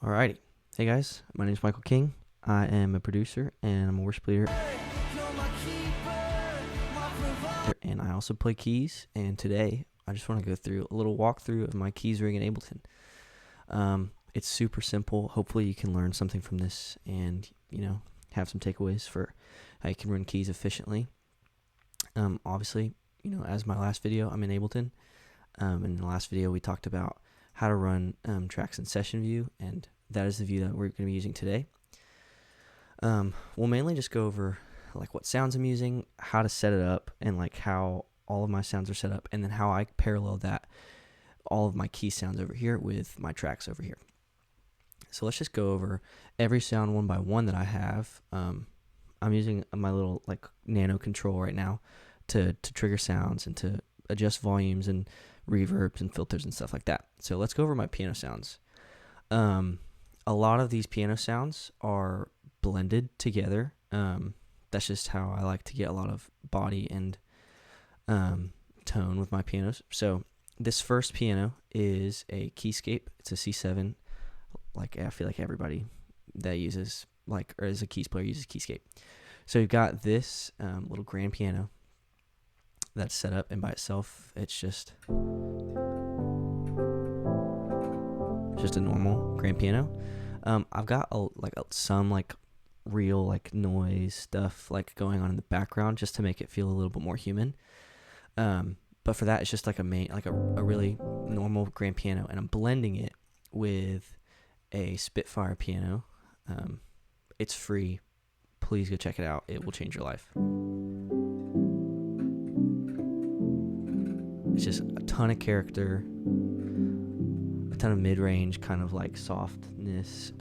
Alrighty. Hey guys, my name is Michael King. I am a producer and I'm a worship leader. And I also play keys. And today I just want to go through a little walkthrough of my keys rig in Ableton. It's super simple. Hopefully you can learn something from this and, have some takeaways for how you can run keys efficiently. Obviously, as my last video, I'm in Ableton. In the last video, we talked about how to run tracks in session view, and that is the view that we're going to be using today. We'll mainly just go over like what sounds I'm using, how to set it up, and like how all of my sounds are set up, and then how I parallel that all of my key sounds over here with my tracks over here. So let's just go over every sound one by one that I have. I'm using my little like nano control right now to trigger sounds and to adjust volumes and reverbs and filters and stuff like that. So let's go over my piano sounds. A lot of these piano sounds are blended together. That's just how I like to get a lot of body and tone with my pianos. So this first piano is a keyscape. It's a C7. Like I feel like everybody that uses or is a keys player uses keyscape. So you've got this little grand piano that's set up, and by itself it's just a normal grand piano. I've got some real noise stuff going on in the background just to make it feel a little bit more human. But for that, it's just a really normal grand piano, and I'm blending it with a Spitfire piano. It's free. Please go check it out. It will change your life. It's just a ton of character, a ton of mid-range kind of softness,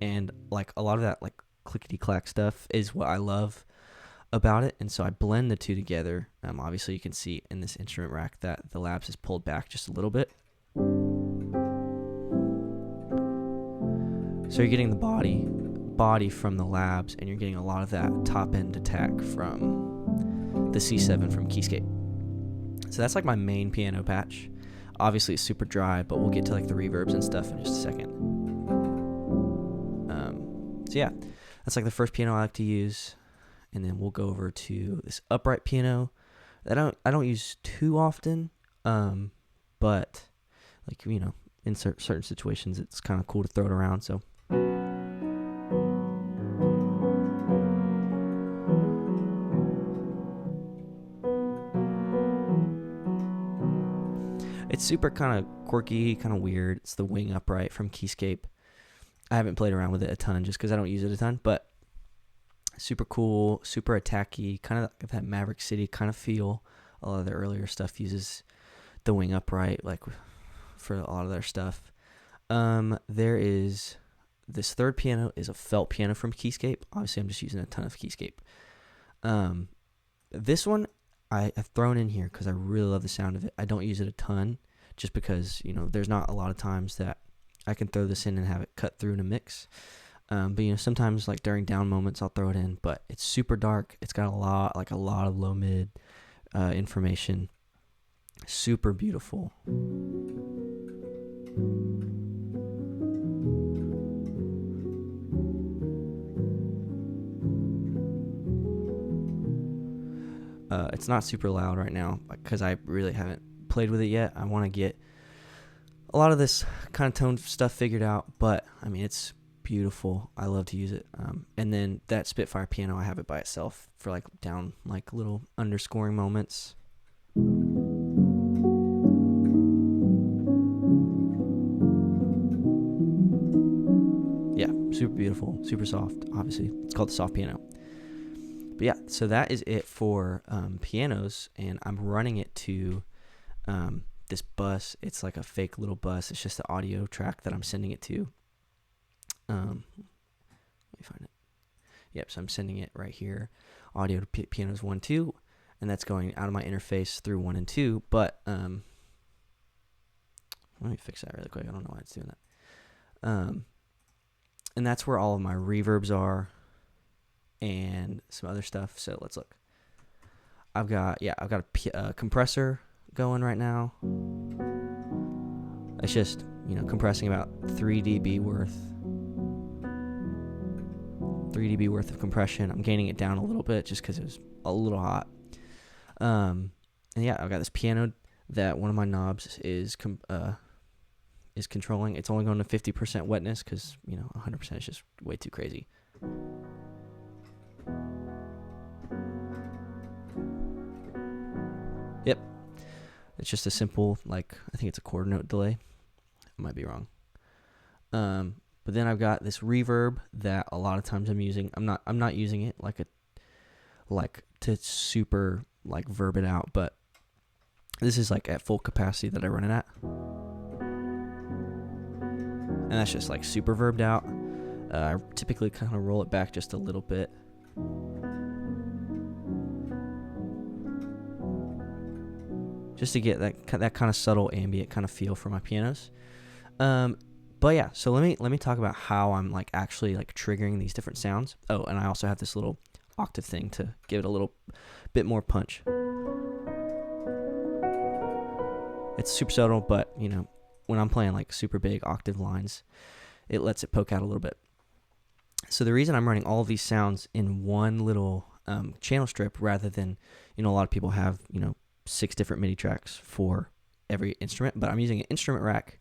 and a lot of that clickety-clack stuff is what I love about it. And so I blend the two together. Obviously you can see in this instrument rack that the labs is pulled back just a little bit. So you're getting the body from the labs, and you're getting a lot of that top end attack from the C7 from Keyscape. So that's my main piano patch. Obviously it's super dry, but we'll get to the reverbs and stuff in just a second. So yeah, that's the first piano I like to use, and then we'll go over to this upright piano that I don't use too often, but in certain situations it's kind of cool to throw it around. So it's super kind of quirky, kind of weird. It's the wing upright from Keyscape. I haven't played around with it a ton just because I don't use it a ton, but super cool, super attacky, kind of that Maverick City kind of feel. A lot of their earlier stuff uses the wing upright for a lot of their stuff. There is this third piano is a felt piano from Keyscape. Obviously I'm just using a ton of Keyscape. This one I've thrown in here because I really love the sound of it. I don't use it a ton just because, there's not a lot of times that I can throw this in and have it cut through in a mix. But, sometimes during down moments I'll throw it in, but it's super dark. It's got a lot of low mid information. Super beautiful. It's not super loud right now because I really haven't played with it yet. I want to get a lot of this kind of tone stuff figured out, but it's beautiful. I love to use it. And then that Spitfire piano, I have it by itself for down little underscoring moments. Yeah, super beautiful, super soft. Obviously, it's called the soft piano. But yeah, so that is it for pianos, and I'm running it to this bus. It's a fake little bus. It's just the audio track that I'm sending it to. Let me find it. Yep, so I'm sending it right here, audio to pianos 1, 2, and that's going out of my interface through 1 and 2. But let me fix that really quick. I don't know why it's doing that. And that's where all of my reverbs are and some other stuff. So let's look. I've got a compressor going right now. It's just compressing about 3 dB worth. 3 dB worth of compression. I'm gaining it down a little bit just because it was a little hot. And yeah, I've got this piano that one of my knobs is controlling. It's only going to 50% wetness because 100% is just way too crazy. Yep, it's just a simple, I think it's a quarter note delay. I might be wrong. But then I've got this reverb that a lot of times I'm using. I'm not using it to super verb it out, but this is at full capacity that I run it at. And that's just super verbed out. I typically kind of roll it back just a little bit. Just to get that kind of subtle ambient kind of feel for my pianos. But yeah, so let me talk about how I'm actually triggering these different sounds. Oh, and I also have this little octave thing to give it a little bit more punch. It's super subtle, but when I'm playing super big octave lines, it lets it poke out a little bit. So the reason I'm running all of these sounds in one little channel strip rather than a lot of people have 6 different MIDI tracks for every instrument, but I'm using an instrument rack.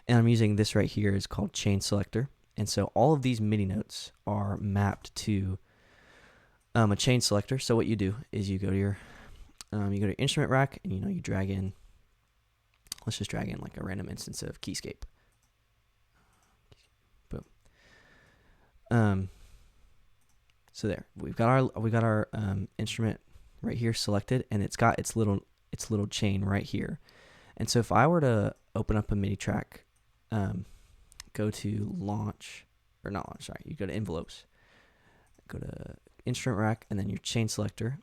And I'm using this right here is called Chain Selector. And so all of these MIDI notes are mapped to a chain selector. So what you do is you go to your instrument rack and you drag in. Let's just drag in a random instance of Keyscape. Boom. So there we've got our instrument right here selected, and it's got its little chain right here. And so if I were to open up a MIDI track, go to launch, or not launch, sorry, you go to envelopes, go to instrument rack, and then your chain selector,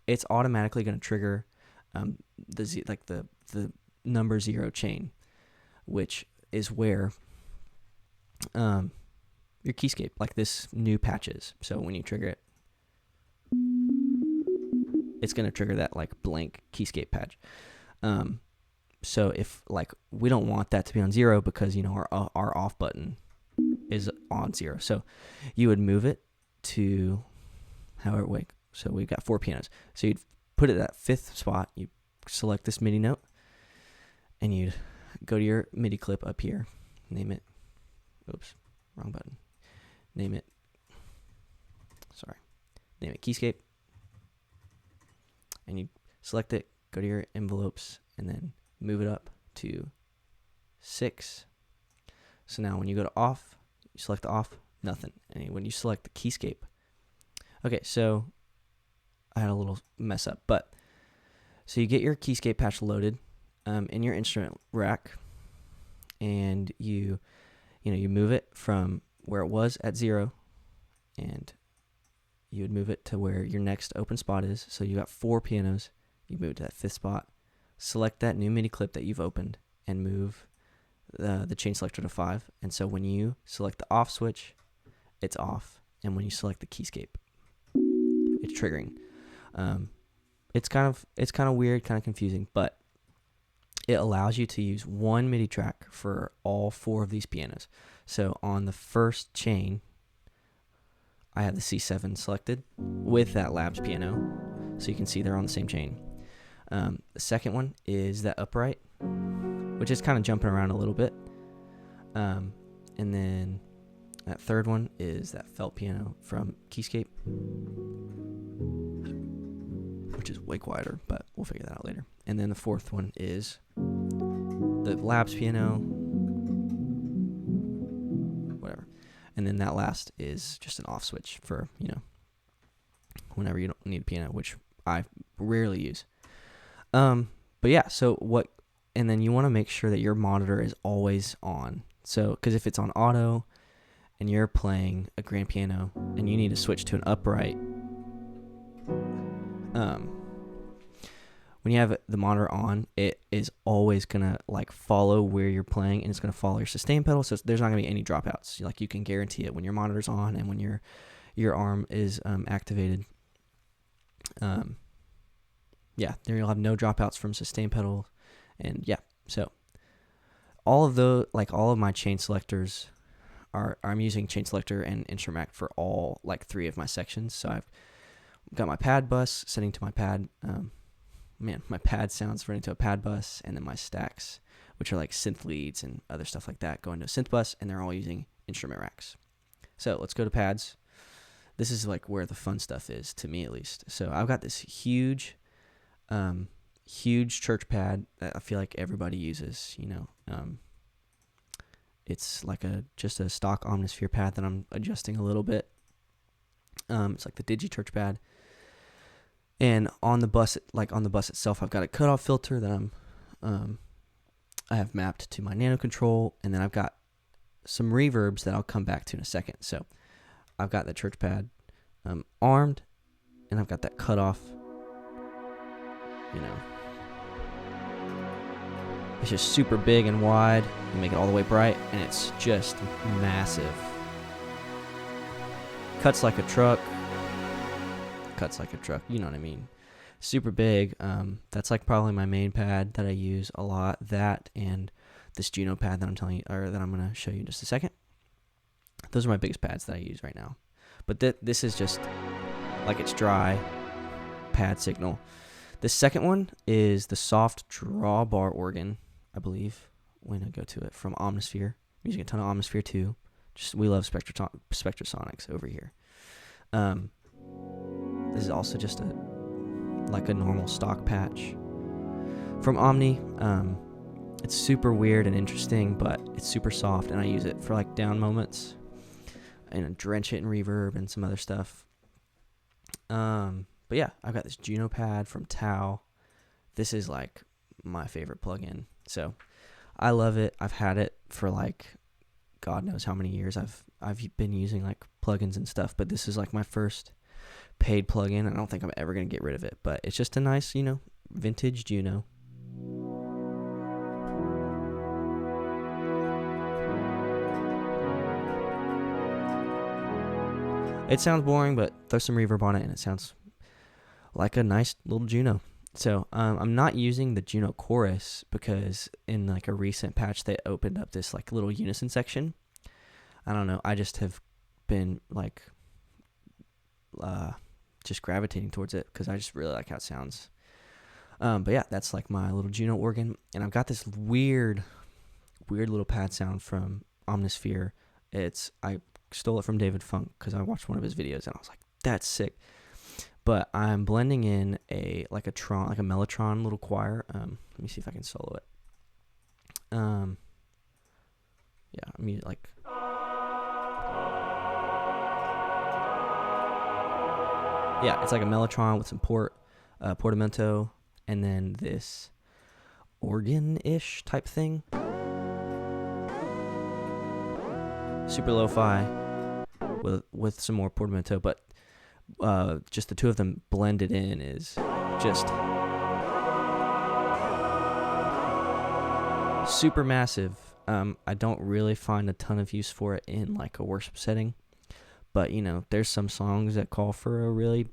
it's automatically going to trigger the number 0 chain, which is where your keyscape, this new patch is. So when you trigger it, it's going to trigger that blank keyscape patch. So if we don't want that to be on 0 because our off button is on 0, so you would move it to however way. So we've got 4 pianos. So you'd put it at 5th spot. You select this MIDI note, and you'd go to your MIDI clip up here. Name it. Oops, wrong button. Name it. Sorry. Name it Keyscape, and you select it. Go to your envelopes, and then move it up to 6. So now when you go to off, you select the off, nothing. And when you select the keyscape, okay, so I had a little mess up, but so you get your keyscape patch loaded in your instrument rack, and you move it from where it was at 0, and you would move it to where your next open spot is. So you got 4 pianos, you move it to that 5th spot. Select that new MIDI clip that you've opened and move the chain selector to 5. And so when you select the off switch, it's off. And when you select the keyscape, it's triggering. It's kind of weird, kind of confusing, but it allows you to use one MIDI track for all 4 of these pianos. So on the first chain, I have the C7 selected with that Labs piano. So you can see they're on the same chain. The second one is that upright, which is kind of jumping around a little bit. And then that third one is that felt piano from Keyscape, which is way quieter, but we'll figure that out later. And then the fourth one is the Labs piano, whatever. And then that last is just an off switch for, whenever you don't need a piano, which I rarely use. But yeah, and then you want to make sure that your monitor is always on. So, because if it's on auto and you're playing a grand piano and you need to switch to an upright, when you have the monitor on, it is always gonna follow where you're playing, and it's gonna follow your sustain pedal. So there's not gonna be any dropouts. You can guarantee it when your monitor's on and when your arm is activated. Yeah, there you'll have no dropouts from sustain pedal, and yeah. So all of my chain selectors I'm using chain selector and instrument for all like 3 of my sections. So I've got my pad bus setting to my pad. My pad sounds running to a pad bus, and then my stacks, which are like synth leads and other stuff like that, going to a synth bus, and they're all using instrument racks. So let's go to pads. This is like where the fun stuff is, to me at least. So I've got this huge church pad that I feel like everybody uses, it's like just a stock Omnisphere pad that I'm adjusting a little bit. It's like the Digi church pad. And on the bus itself, I've got a cutoff filter that I have mapped to my nano control, and then I've got some reverbs that I'll come back to in a second. So I've got the church pad armed, and I've got that cutoff. It's just super big and wide. You make it all the way bright, and it's just massive. Cuts like a truck. You know what I mean. Super big. That's like probably my main pad that I use a lot. That and this Juno pad that I'm going to show you in just a second. Those are my biggest pads that I use right now. But this is just like it's dry pad signal. The second one is the soft drawbar organ, I believe, when I go to it, from Omnisphere. I'm using a ton of Omnisphere too. We love Spectrasonics over here. This is also just a normal stock patch from Omni. It's super weird and interesting, but it's super soft, and I use it for like down moments and I drench it in reverb and some other stuff. But yeah, I've got this Juno pad from Tao. This is like my favorite plugin. So I love it. I've had it for like God knows how many years. I've been using like plugins and stuff, but this is like my first paid plugin. I don't think I'm ever going to get rid of it, but it's just a nice, vintage Juno. It sounds boring, but throw some reverb on it and it sounds like a nice little Juno. So I'm not using the Juno chorus because in like a recent patch they opened up this like little unison section. I don't know. I just have been like just gravitating towards it because I just really like how it sounds. But yeah, that's like my little Juno organ, and I've got this weird little pad sound from Omnisphere. I stole it from David Funk because I watched one of his videos and I was like, that's sick. But I'm blending in a Mellotron little choir. Let me see if I can solo it. Yeah, I mean like. Yeah, it's like a Mellotron with some portamento, and then this organ-ish type thing. Super lo-fi with some more portamento, but just the two of them blended in is just super massive. I don't really find a ton of use for it in like a worship setting. But, there's some songs that call for a really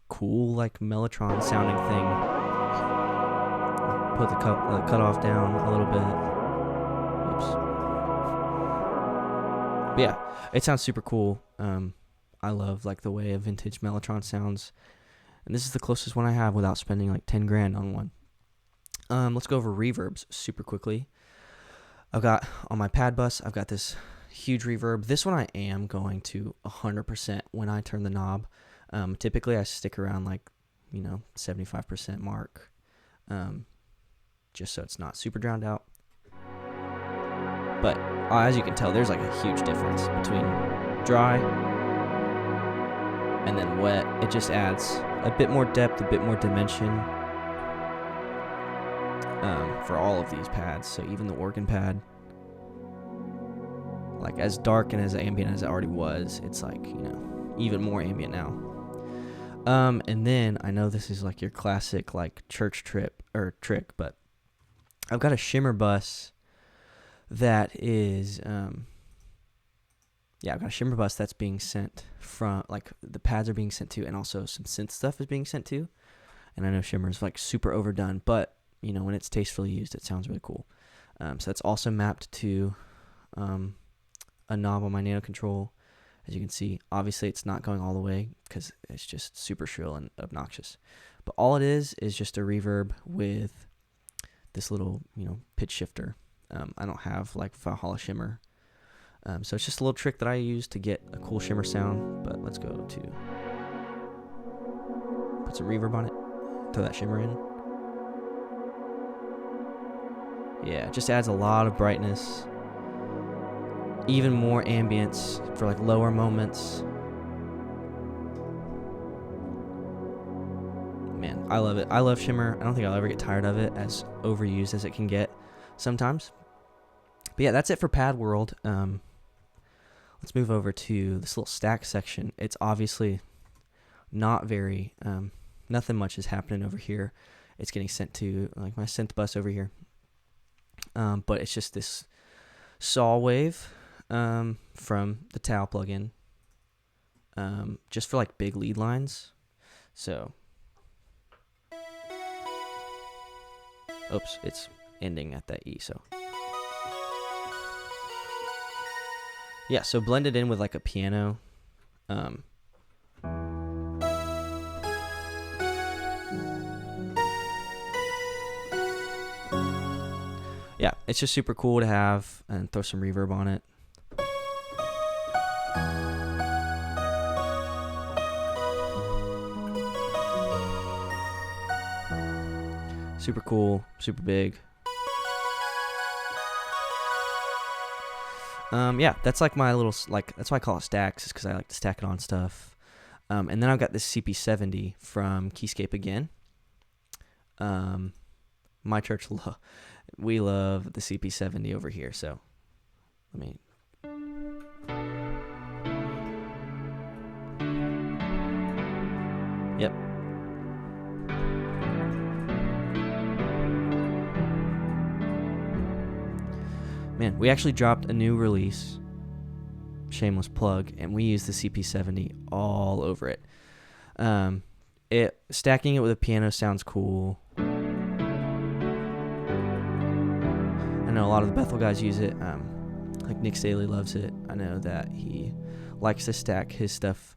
cool, like, Mellotron sounding thing. Put the cutoff down a little bit. Oops. But yeah, it sounds super cool. I love, like, the way a vintage Mellotron sounds. And this is the closest one I have without spending, like, 10 grand on one. Let's go over reverbs super quickly. I've got, on my pad bus, I've got this huge reverb. This one I am going to 100% when I turn the knob. Typically I stick around like 75% mark, just so it's not super drowned out. But as you can tell, there's like a huge difference between dry and then wet. It just adds a bit more depth, a bit more dimension for all of these pads. So even the organ pad, like as dark and as ambient as it already was, it's like, even more ambient now. And then I know this is like your classic like church trick, but I've got a Shimmer bus that is, I've got a Shimmer bus that's being sent from, like, the pads are being sent to, and also some synth stuff is being sent to. And I know Shimmer is like super overdone, but when it's tastefully used, it sounds really cool. So that's also mapped to a knob on my nano control. As you can see, obviously it's not going all the way because it's just super shrill and obnoxious. But all it is just a reverb with this little, pitch shifter. I don't have like Valhalla Shimmer. So it's just a little trick that I use to get a cool shimmer sound. But let's go to put some reverb on it, throw that shimmer in. Yeah, it just adds a lot of brightness, even more ambience for like lower moments. Man, I love it. I love shimmer. I don't think I'll ever get tired of it, as overused as it can get sometimes. But yeah, that's it for Pad World. Let's move over to this little stack section. It's obviously not very, nothing much is happening over here. It's getting sent to like my synth bus over here. But it's just this saw wave from the Tau plugin, just for like big lead lines. So, oops, it's ending at that E. So, yeah, so blend it in with like a piano. Yeah, it's just super cool to have, and throw some reverb on it. Super cool, super big. Yeah, that's like my little, that's why I call it stacks, is because I like to stack it on stuff. And then I've got this CP70 from Keyscape again. My church, we love the CP70 over here, so let me... Yep. Man, we actually dropped a new release, shameless plug, and we use the CP70 all over it. Stacking it with a piano sounds cool. I know a lot of the Bethel guys use it. Like Nick Staley loves it. I know that he likes to stack his stuff,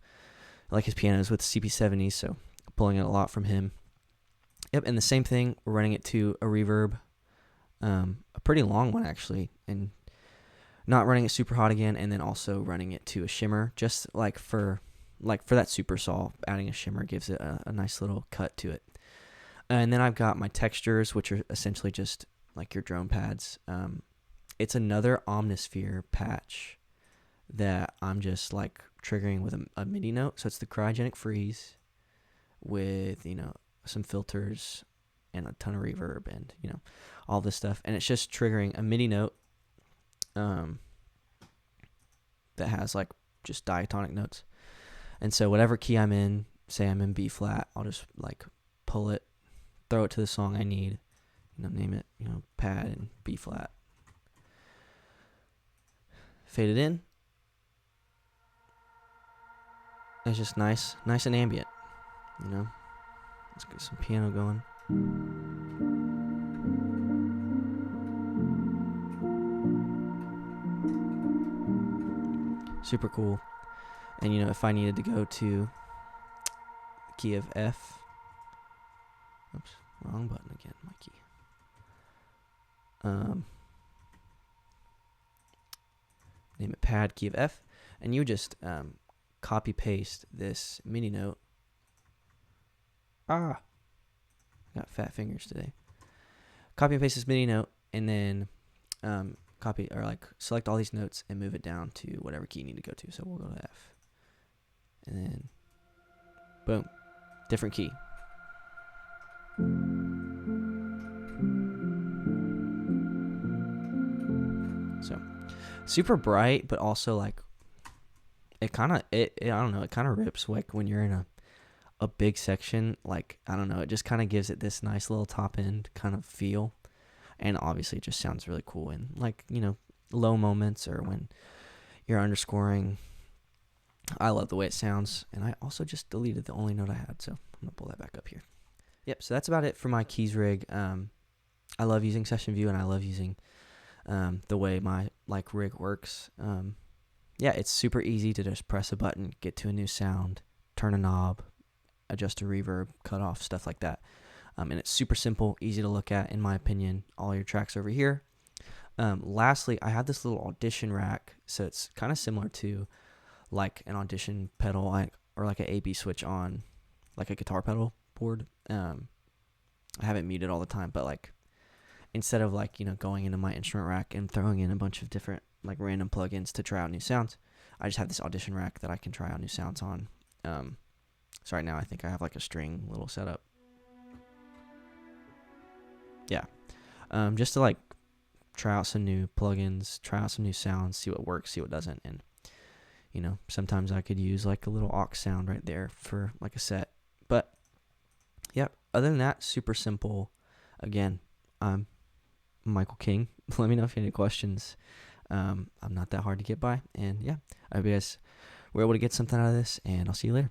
like his pianos, with CP70s, so pulling it a lot from him. Yep, and the same thing, we're running it to a reverb, a pretty long one actually, and not running it super hot again, and then also running it to a shimmer, just like for that super saw, adding a shimmer gives it a nice little cut to it. And then I've got my textures, which are essentially just like your drone pads. It's another Omnisphere patch that I'm just like triggering with a MIDI note. So it's the cryogenic freeze with, some filters and a ton of reverb and, all this stuff. And it's just triggering a MIDI note that has like just diatonic notes. And so whatever key I'm in, say I'm in B flat, I'll just like pull it, throw it to the song I need, name it, pad and B flat. Fade it in. It's just nice and ambient, Let's get some piano going. Super cool. And if I needed to go to the key of F, oops, wrong button again, my key. Name it pad, key of F, and you just copy paste this MIDI note. I got fat fingers today. Copy and paste this MIDI note, and then copy or select all these notes and move it down to whatever key you need to go to. So we'll go to F, and then boom, different key. So super bright, but also I don't know, it kind of rips when you're in a big section. I don't know, it just kind of gives it this nice little top end kind of feel. And obviously it just sounds really cool in low moments or when you're underscoring. I love the way it sounds, and I also just deleted the only note I had, so I'm gonna pull that back up here. Yep, so that's about it for my keys rig. I love using Session View, and I love using the way my like rig works. Yeah, it's super easy to just press a button, get to a new sound, turn a knob, adjust a reverb, cut off, stuff like that. And it's super simple, easy to look at, in my opinion. All your tracks over here. Lastly, I have this little audition rack, so it's kind of similar to like an audition pedal, or like an A/B switch on like a guitar pedal board. I have it muted all the time, but like instead of like, going into my instrument rack and throwing in a bunch of different like random plugins to try out new sounds, I just have this audition rack that I can try out new sounds on. So right now I think I have like a string little setup. Yeah. Just to like try out some new plugins, try out some new sounds, see what works, see what doesn't. And, sometimes I could use like a little aux sound right there for like a set. But yeah, other than that, super simple. Again, I'm Michael King. Let me know if you have any questions. I'm not that hard to get by. And yeah, I hope you guys were able to get something out of this, and I'll see you later.